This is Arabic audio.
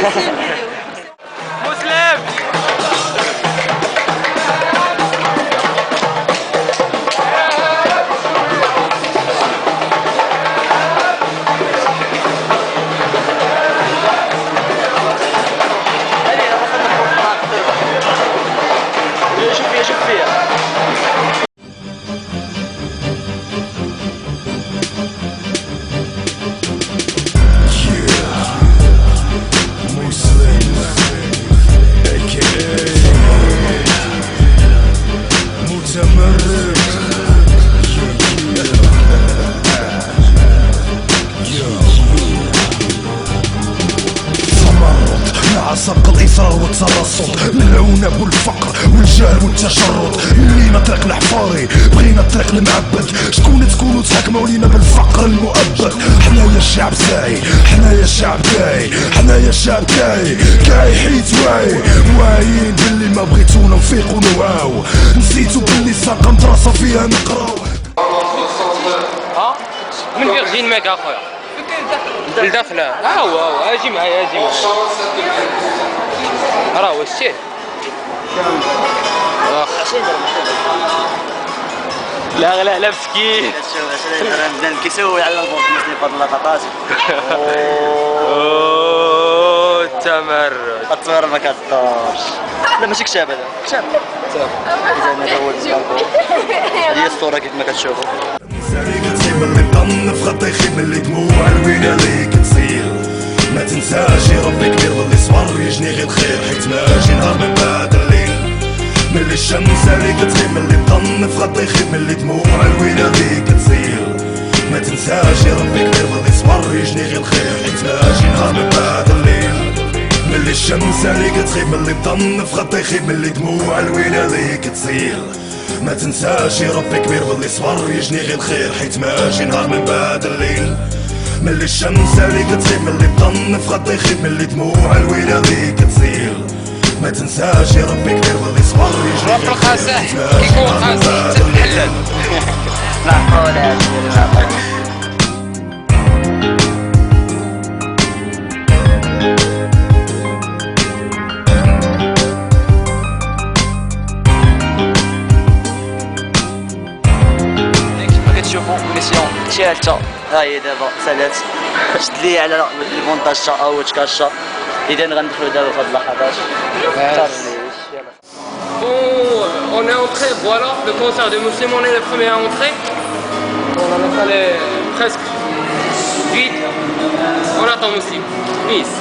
مسلم. شوف فيها سبق الإصرار والترصد، من العنب والفقر والجهل والتشرد. اللي نطرق الحفاري بغينا الطريق المعبد، شكون تكونوا تحكموا لينا بالفقر المؤبد. حنايا الشعب تاعي، حنايا الشعب تاعي، حنايا الشعب تاعي، كاي حيت واعيين باللي ما بغيتونا نفيقوا نوعاو، نسيتو باللي ساقا مدرسة فيها نقراو. من فيرجين ماك اخويا لداخل. هو اجي معايا راه هو الشيء. لا لا لا مسكين. بدا كيسوي على البوط مسلم فضل الله خطاش. اوه التمرد ما كطارش. لا ماشي كتاب هذا، كتاب اذا هو هذه الصوره كيف ما كتشوفوا. اللي ضن في خطي يخيب من اللي دموع الوينه ليك تصير. ما تنساش يا ربي كبير ظل يصبر يجني غير الخير، حيت ماجي نهار من بعد الليل. من اللي الشمس عليك تغيب، من اللي ضن في خطي يخيب من اللي دموع الوينه ليك تصير. ما تنساش يا ربي كبير ظل يصبر يجني غير الخير، حيت ماجي نهار من بعد الليل. من اللي الشمس عليك تغيب، من اللي ضن في خطي يخيب من اللي دموع الوينه ليك تصير. ما تنساش يا ربي كبير ظل يصبر يجني غير الخير، حيت ماجي نهار من بعد الليل. من اللي الشمس عليك تغيب، من اللي ضن في خطي يخيب من اللي دموع الويلة ليك تصير. ما تنساش يا ربي كبير ظل يصبر يجني رب الخاسح كيكون خاسح تتحلل. معقولة شوفوا ميسيون ثالثة هاهي دابا سالات. شد لي على المونتاج تاع اوت كاشا، اذا غندخلو دابا في هاد اللحظات. Bon, on est entré, voilà, le concert de Muslim, on est les premiers à entrer. On a la salle est presque vide. On attend Muslim. Peace.